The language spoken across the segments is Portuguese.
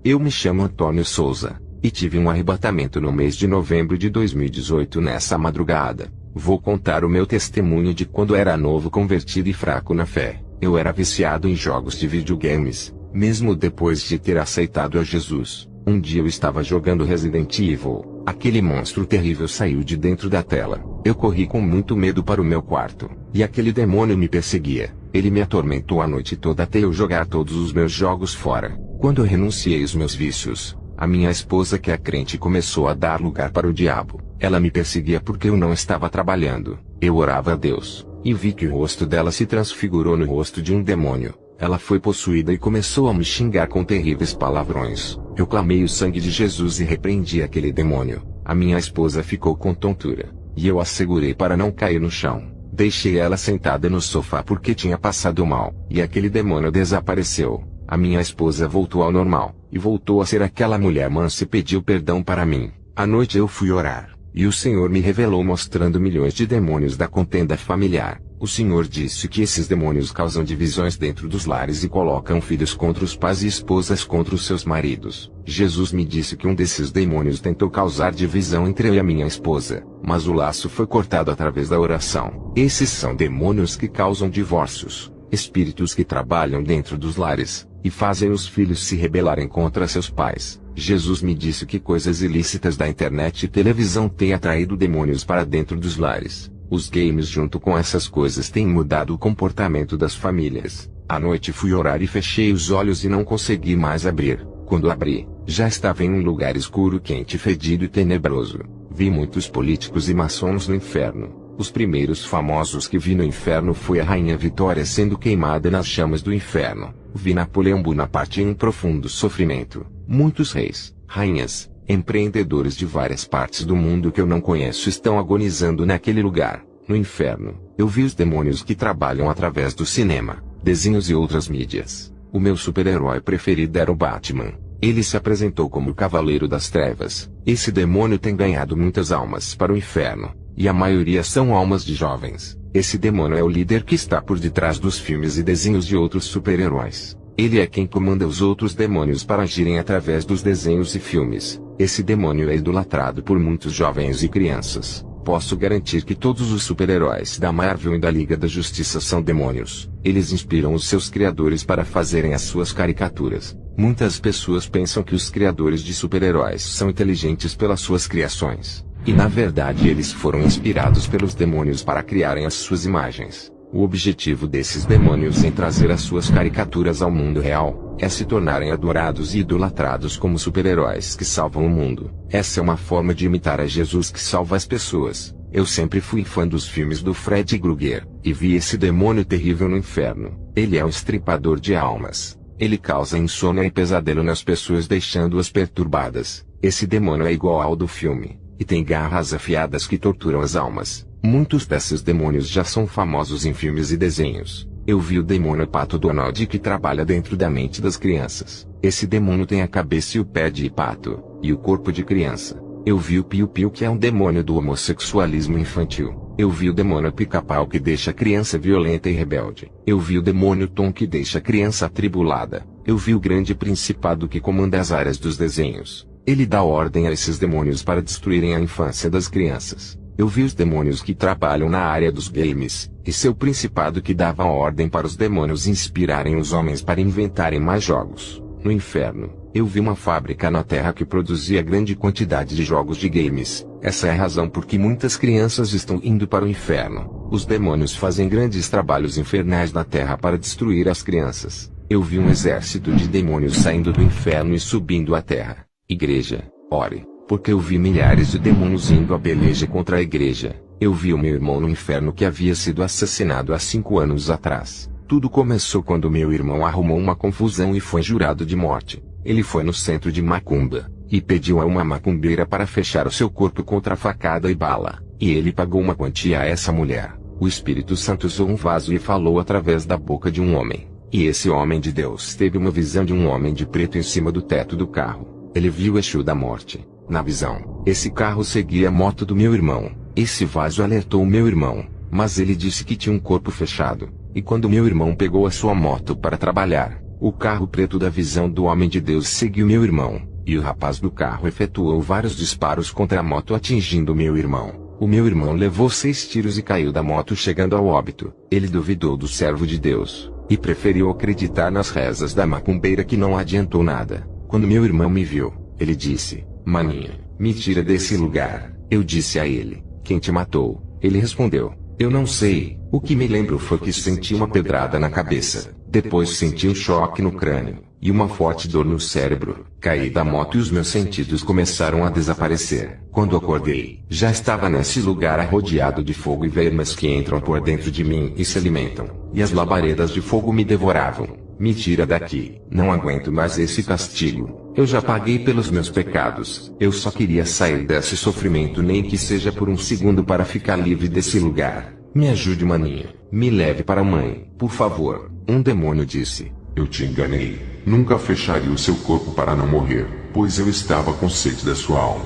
Eu me chamo Antônio Souza, e tive um arrebatamento no mês de novembro de 2018 nessa madrugada. Vou contar o meu testemunho de quando era novo convertido e fraco na fé. Eu era viciado em jogos de videogames, mesmo depois de ter aceitado a Jesus. Um dia eu estava jogando Resident Evil, aquele monstro terrível saiu de dentro da tela. Eu corri com muito medo para o meu quarto, e aquele demônio me perseguia. Ele me atormentou a noite toda até eu jogar todos os meus jogos fora. Quando eu renunciei aos meus vícios, a minha esposa, que é crente, começou a dar lugar para o diabo. Ela me perseguia porque eu não estava trabalhando. Eu orava a Deus, e vi que o rosto dela se transfigurou no rosto de um demônio. Ela foi possuída e começou a me xingar com terríveis palavrões. Eu clamei o sangue de Jesus e repreendi aquele demônio. A minha esposa ficou com tontura, e eu a segurei para não cair no chão. Deixei ela sentada no sofá porque tinha passado mal, e aquele demônio desapareceu. A minha esposa voltou ao normal, e voltou a ser aquela mulher mansa e pediu perdão para mim. À noite eu fui orar, e o Senhor me revelou mostrando milhões de demônios da contenda familiar. O Senhor disse que esses demônios causam divisões dentro dos lares e colocam filhos contra os pais e esposas contra os seus maridos. Jesus me disse que um desses demônios tentou causar divisão entre eu e a minha esposa, mas o laço foi cortado através da oração. Esses são demônios que causam divórcios, espíritos que trabalham dentro dos lares, e fazem os filhos se rebelarem contra seus pais. Jesus me disse que coisas ilícitas da internet e televisão têm atraído demônios para dentro dos lares. Os games junto com essas coisas têm mudado o comportamento das famílias. À noite fui orar e fechei os olhos e não consegui mais abrir. Quando abri, já estava em um lugar escuro, quente, fedido e tenebroso. Vi muitos políticos e maçons no inferno. Os primeiros famosos que vi no inferno foi a Rainha Vitória sendo queimada nas chamas do inferno. Vi Napoleão Bonaparte em um profundo sofrimento. Muitos reis, rainhas, empreendedores de várias partes do mundo que eu não conheço estão agonizando naquele lugar, no inferno. Eu vi os demônios que trabalham através do cinema, desenhos e outras mídias. O meu super-herói preferido era o Batman. Ele se apresentou como o Cavaleiro das Trevas. Esse demônio tem ganhado muitas almas para o inferno, e a maioria são almas de jovens. Esse demônio é o líder que está por detrás dos filmes e desenhos de outros super-heróis. Ele é quem comanda os outros demônios para agirem através dos desenhos e filmes. Esse demônio é idolatrado por muitos jovens e crianças. Posso garantir que todos os super-heróis da Marvel e da Liga da Justiça são demônios. Eles inspiram os seus criadores para fazerem as suas caricaturas. Muitas pessoas pensam que os criadores de super-heróis são inteligentes pelas suas criações. E na verdade eles foram inspirados pelos demônios para criarem as suas imagens. O objetivo desses demônios em trazer as suas caricaturas ao mundo real é se tornarem adorados e idolatrados como super-heróis que salvam o mundo. Essa é uma forma de imitar a Jesus que salva as pessoas. Eu sempre fui fã dos filmes do Fred Krueger, e vi esse demônio terrível no inferno. Ele é um estripador de almas. Ele causa insônia e pesadelo nas pessoas, deixando-as perturbadas. Esse demônio é igual ao do filme, e tem garras afiadas que torturam as almas. Muitos desses demônios já são famosos em filmes e desenhos. Eu vi o demônio Pato Donald que trabalha dentro da mente das crianças. Esse demônio tem a cabeça e o pé de pato, e o corpo de criança. Eu vi o Piu Piu, que é um demônio do homossexualismo infantil. Eu vi o demônio Pica-Pau, que deixa a criança violenta e rebelde. Eu vi o demônio Tom, que deixa a criança atribulada. Eu vi o grande principado que comanda as áreas dos desenhos. Ele dá ordem a esses demônios para destruírem a infância das crianças. Eu vi os demônios que trabalham na área dos games, e seu principado que dava ordem para os demônios inspirarem os homens para inventarem mais jogos. No inferno, eu vi uma fábrica na Terra que produzia grande quantidade de jogos de games. Essa é a razão por que muitas crianças estão indo para o inferno. Os demônios fazem grandes trabalhos infernais na Terra para destruir as crianças. Eu vi um exército de demônios saindo do inferno e subindo à Terra. Igreja, ore, porque eu vi milhares de demônios indo a peleja contra a igreja. Eu vi o meu irmão no inferno que havia sido assassinado há 5 anos atrás. Tudo começou quando meu irmão arrumou uma confusão e foi jurado de morte. Ele foi no centro de macumba, e pediu a uma macumbeira para fechar o seu corpo contra facada e bala, e ele pagou uma quantia a essa mulher. O Espírito Santo usou um vaso e falou através da boca de um homem. E esse homem de Deus teve uma visão de um homem de preto em cima do teto do carro. Ele viu o Exu da morte. Na visão, esse carro seguia a moto do meu irmão. Esse vaso alertou o meu irmão, mas ele disse que tinha um corpo fechado. E quando meu irmão pegou a sua moto para trabalhar, O carro preto da visão do homem de Deus seguiu meu irmão, e o rapaz do carro efetuou vários disparos contra a moto atingindo meu irmão. O meu irmão levou 6 tiros e caiu da moto chegando ao óbito. Ele duvidou do servo de Deus, e preferiu acreditar nas rezas da macumbeira que não adiantou nada. Quando meu irmão me viu, ele disse: "Maninho, me tira desse lugar." Eu disse a ele: "Quem te matou?" Ele respondeu: "Eu não sei. O que me lembro foi que senti uma pedrada na cabeça. Depois senti um choque no crânio, e uma forte dor no cérebro. Caí da moto e os meus sentidos começaram a desaparecer. Quando acordei, já estava nesse lugar rodeado de fogo e vermes que entram por dentro de mim e se alimentam, e as labaredas de fogo me devoravam. Me tira daqui. Não aguento mais esse castigo. Eu já paguei pelos meus pecados. Eu só queria sair desse sofrimento, nem que seja por um segundo, para ficar livre desse lugar. Me ajude, maninho. Me leve para a mãe, por favor." Um demônio disse: "Eu te enganei. Nunca fecharia o seu corpo para não morrer, pois eu estava com sede da sua alma."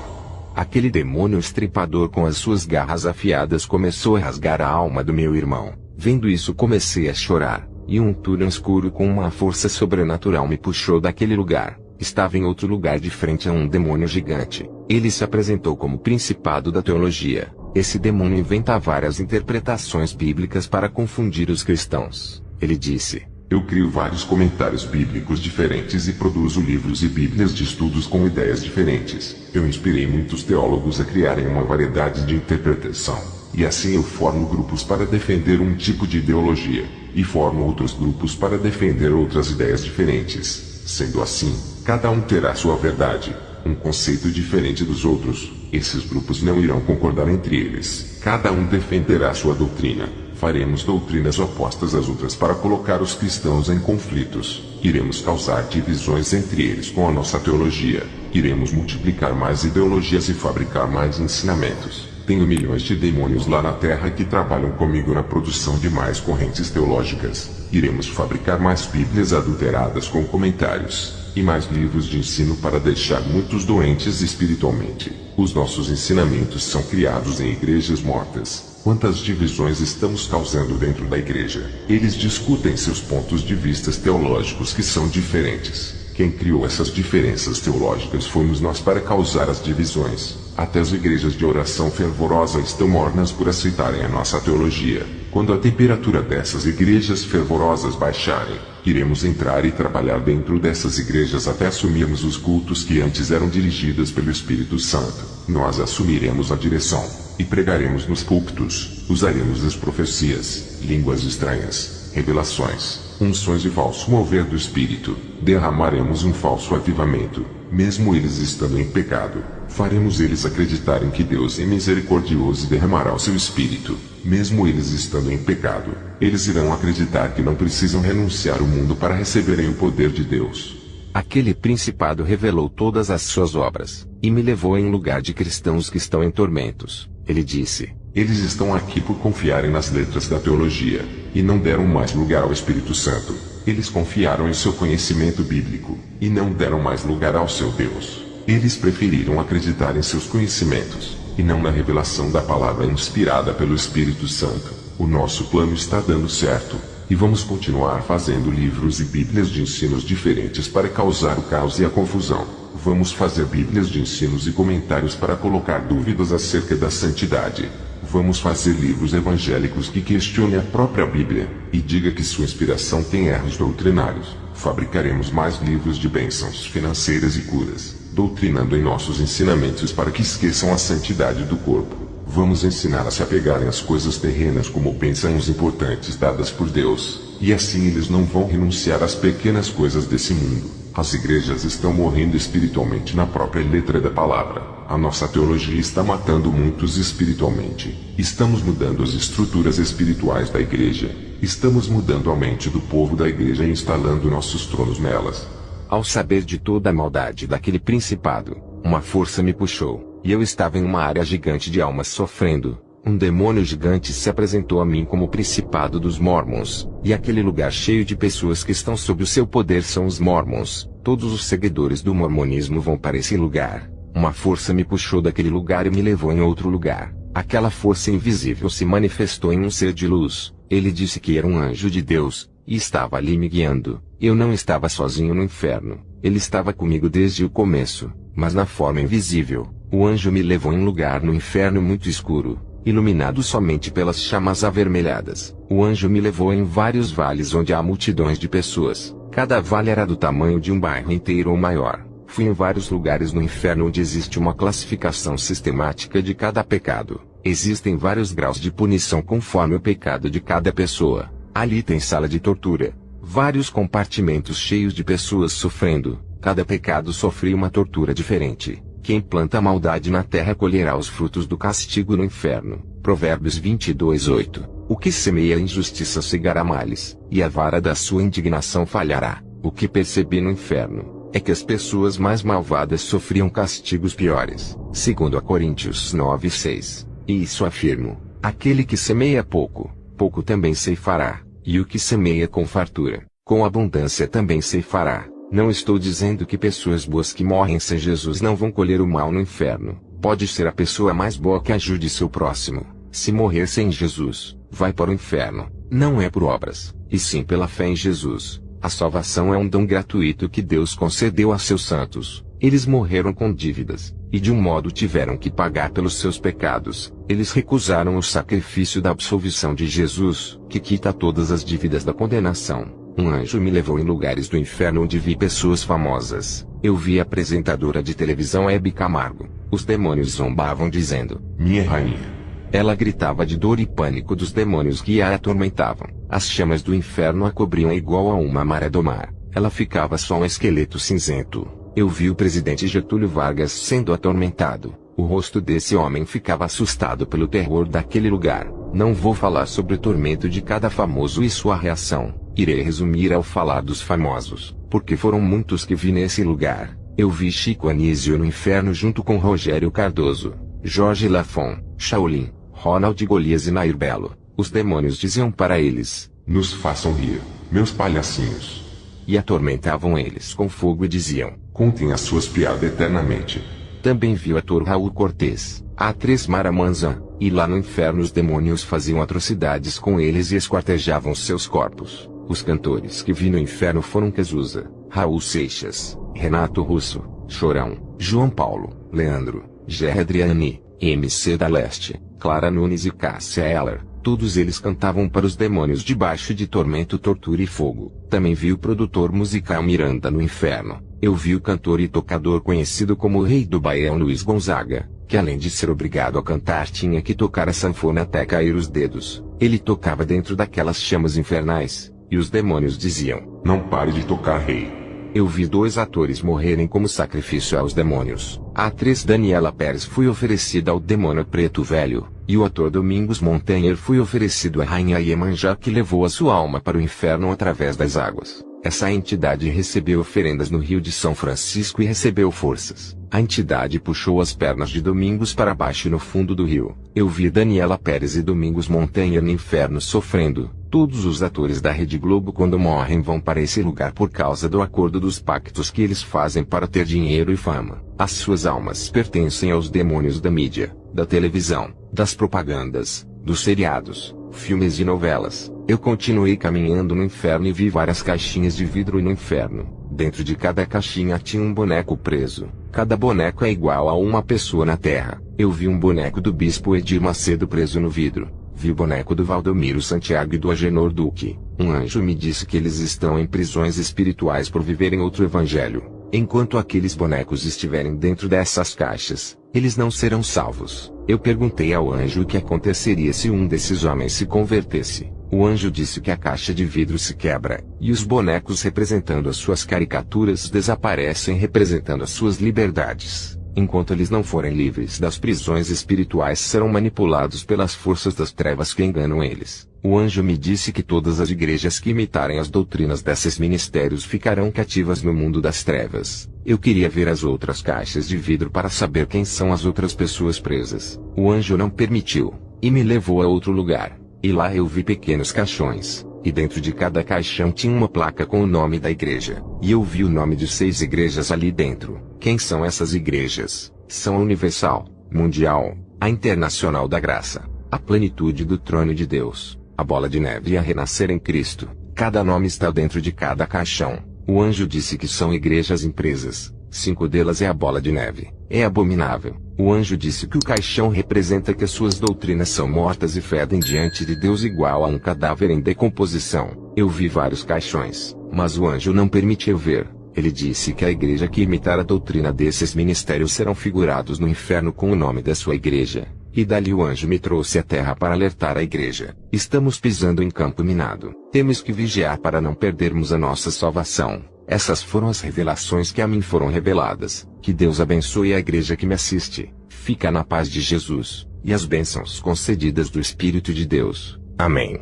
Aquele demônio estripador com as suas garras afiadas começou a rasgar a alma do meu irmão. Vendo isso, comecei a chorar, e um túnel escuro com uma força sobrenatural me puxou daquele lugar. Estava em outro lugar de frente a um demônio gigante. Ele se apresentou como Principado da Teologia. Esse demônio inventa várias interpretações bíblicas para confundir os cristãos. Ele disse: "Eu crio vários comentários bíblicos diferentes e produzo livros e bíblias de estudos com ideias diferentes. Eu inspirei muitos teólogos a criarem uma variedade de interpretação. E assim eu formo grupos para defender um tipo de ideologia, e formo outros grupos para defender outras ideias diferentes. Sendo assim, cada um terá sua verdade, um conceito diferente dos outros. Esses grupos não irão concordar entre eles. Cada um defenderá sua doutrina. Faremos doutrinas opostas às outras para colocar os cristãos em conflitos. Iremos causar divisões entre eles com a nossa teologia. Iremos multiplicar mais ideologias e fabricar mais ensinamentos. Tenho milhões de demônios lá na Terra que trabalham comigo na produção de mais correntes teológicas. Iremos fabricar mais bíblias adulteradas com comentários, e mais livros de ensino para deixar muitos doentes espiritualmente. Os nossos ensinamentos são criados em igrejas mortas. Quantas divisões estamos causando dentro da igreja? Eles discutem seus pontos de vista teológicos que são diferentes. Quem criou essas diferenças teológicas fomos nós para causar as divisões. Até as igrejas de oração fervorosa estão mornas por aceitarem a nossa teologia. Quando a temperatura dessas igrejas fervorosas baixarem, iremos entrar e trabalhar dentro dessas igrejas até assumirmos os cultos que antes eram dirigidos pelo Espírito Santo. Nós assumiremos a direção, e pregaremos nos púlpitos, usaremos as profecias, línguas estranhas, revelações, unções e falso mover do Espírito. Derramaremos um falso avivamento, mesmo eles estando em pecado. Faremos eles acreditarem que Deus é misericordioso e derramará o seu Espírito, mesmo eles estando em pecado. Eles irão acreditar que não precisam renunciar ao mundo para receberem o poder de Deus. Aquele principado revelou todas as suas obras, e me levou em lugar de cristãos que estão em tormentos. Ele disse: "Eles estão aqui por confiarem nas letras da teologia, e não deram mais lugar ao Espírito Santo. Eles confiaram em seu conhecimento bíblico, e não deram mais lugar ao seu Deus. Eles preferiram acreditar em seus conhecimentos, e não na revelação da palavra inspirada pelo Espírito Santo. O nosso plano está dando certo, e vamos continuar fazendo livros e bíblias de ensinos diferentes para causar o caos e a confusão. Vamos fazer bíblias de ensinos e comentários para colocar dúvidas acerca da santidade. Vamos fazer livros evangélicos que questionem a própria Bíblia, e diga que sua inspiração tem erros doutrinários. Fabricaremos mais livros de bênçãos financeiras e curas, doutrinando em nossos ensinamentos para que esqueçam a santidade do corpo. Vamos ensinar a se apegarem às coisas terrenas como bênçãos importantes dadas por Deus, e assim eles não vão renunciar às pequenas coisas desse mundo. As igrejas estão morrendo espiritualmente na própria letra da palavra. A nossa teologia está matando muitos espiritualmente. Estamos mudando as estruturas espirituais da igreja. Estamos mudando a mente do povo da igreja e instalando nossos tronos nelas." Ao saber de toda a maldade daquele principado, uma força me puxou, e eu estava em uma área gigante de almas sofrendo. Um demônio gigante se apresentou a mim como Principado dos Mormons, e aquele lugar cheio de pessoas que estão sob o seu poder são os Mormons. Todos os seguidores do mormonismo vão para esse lugar. Uma força me puxou daquele lugar e me levou em outro lugar. Aquela força invisível se manifestou em um ser de luz. Ele disse que era um anjo de Deus, e estava ali me guiando. Eu não estava sozinho no inferno, ele estava comigo desde o começo, mas na forma invisível. O anjo me levou em um lugar no inferno muito escuro, iluminado somente pelas chamas avermelhadas. O anjo me levou em vários vales onde há multidões de pessoas. Cada vale era do tamanho de um bairro inteiro ou maior. Fui em vários lugares no inferno onde existe uma classificação sistemática de cada pecado. Existem vários graus de punição conforme o pecado de cada pessoa. Ali tem sala de tortura, vários compartimentos cheios de pessoas sofrendo. Cada pecado sofre uma tortura diferente. Quem planta maldade na terra colherá os frutos do castigo no inferno. Provérbios 22:8. O que semeia injustiça cegará males, e a vara da sua indignação falhará. O que percebi no inferno é que as pessoas mais malvadas sofriam castigos piores. Segundo a Coríntios 9:6. E isso afirmo: aquele que semeia pouco, pouco também ceifará, e o que semeia com fartura, com abundância também ceifará. Não estou dizendo que pessoas boas que morrem sem Jesus não vão colher o mal no inferno. Pode ser a pessoa mais boa que ajude seu próximo. Se morrer sem Jesus, vai para o inferno. Não é por obras, e sim pela fé em Jesus. A salvação é um dom gratuito que Deus concedeu a seus santos. Eles morreram com dívidas, e de um modo tiveram que pagar pelos seus pecados. Eles recusaram o sacrifício da absolvição de Jesus, que quita todas as dívidas da condenação. Um anjo me levou em lugares do inferno onde vi pessoas famosas. Eu vi a apresentadora de televisão Hebe Camargo. Os demônios zombavam dizendo: minha rainha. Ela gritava de dor e pânico dos demônios que a atormentavam. As chamas do inferno a cobriam igual a uma maré do mar. Ela ficava só um esqueleto cinzento. Eu vi o presidente Getúlio Vargas sendo atormentado. O rosto desse homem ficava assustado pelo terror daquele lugar. Não vou falar sobre o tormento de cada famoso e sua reação. Irei resumir ao falar dos famosos, porque foram muitos que vi nesse lugar. Eu vi Chico Anísio no inferno junto com Rogério Cardoso, Jorge Lafon, Shaolin, Ronald Golias e Nair Belo. Os demônios diziam para eles: nos façam rir, meus palhacinhos. E atormentavam eles com fogo e diziam: contem as suas piadas eternamente. Também vi o ator Raul Cortez, a atriz Mara Manzan, e lá no inferno os demônios faziam atrocidades com eles e esquartejavam seus corpos. Os cantores que vi no inferno foram Cazuza, Raul Seixas, Renato Russo, Chorão, João Paulo, Leandro, Gerry Adriani, MC da Leste, Clara Nunes e Cássia Eller. Todos eles cantavam para os demônios debaixo de tormento, tortura e fogo. Também vi o produtor musical Miranda no inferno. Eu vi o cantor e tocador conhecido como o Rei do Baião Luiz Gonzaga, que além de ser obrigado a cantar tinha que tocar a sanfona até cair os dedos. Ele tocava dentro daquelas chamas infernais, e os demônios diziam: não pare de tocar, rei. Eu vi 2 atores morrerem como sacrifício aos demônios. A atriz Daniela Pérez foi oferecida ao demônio Preto Velho, e o ator Domingos Montanher foi oferecido à rainha Iemanjá, que levou a sua alma para o inferno através das águas. Essa entidade recebeu oferendas no Rio de São Francisco e recebeu forças. A entidade puxou as pernas de Domingos para baixo no fundo do rio. Eu vi Daniela Pérez e Domingos Montanher no inferno sofrendo. Todos os atores da Rede Globo quando morrem vão para esse lugar por causa do acordo dos pactos que eles fazem para ter dinheiro e fama. As suas almas pertencem aos demônios da mídia, da televisão, das propagandas, dos seriados, filmes e novelas. Eu continuei caminhando no inferno e vi várias caixinhas de vidro no inferno. Dentro de cada caixinha tinha um boneco preso. Cada boneco é igual a uma pessoa na Terra. Eu vi um boneco do Bispo Edir Macedo preso no vidro. Vi o boneco do Valdomiro Santiago e do Agenor Duque. Um anjo me disse que eles estão em prisões espirituais por viverem outro evangelho. Enquanto aqueles bonecos estiverem dentro dessas caixas, eles não serão salvos. Eu perguntei ao anjo o que aconteceria se um desses homens se convertesse. O anjo disse que a caixa de vidro se quebra, e os bonecos representando as suas caricaturas desaparecem representando as suas liberdades. Enquanto eles não forem livres das prisões espirituais, serão manipulados pelas forças das trevas que enganam eles. O anjo me disse que todas as igrejas que imitarem as doutrinas desses ministérios ficarão cativas no mundo das trevas. Eu queria ver as outras caixas de vidro para saber quem são as outras pessoas presas. O anjo não permitiu, e me levou a outro lugar. E lá eu vi pequenos caixões, e dentro de cada caixão tinha uma placa com o nome da igreja. E eu vi o nome de 6 igrejas ali dentro. Quem são essas igrejas? São a Universal, Mundial, a Internacional da Graça, a Plenitude do Trono de Deus, a Bola de Neve e a Renascer em Cristo. Cada nome está dentro de cada caixão. O anjo disse que são igrejas empresas. 5 delas é a bola de neve. É abominável. O anjo disse que o caixão representa que as suas doutrinas são mortas e fedem diante de Deus igual a um cadáver em decomposição. Eu vi vários caixões, mas o anjo não permitiu ver. Ele disse que a igreja que imitar a doutrina desses ministérios serão figurados no inferno com o nome da sua igreja. E dali o anjo me trouxe à terra para alertar a igreja. Estamos pisando em campo minado. Temos que vigiar para não perdermos a nossa salvação. Essas foram as revelações que a mim foram reveladas. Que Deus abençoe a igreja que me assiste. Fica na paz de Jesus, e as bênçãos concedidas do Espírito de Deus. Amém.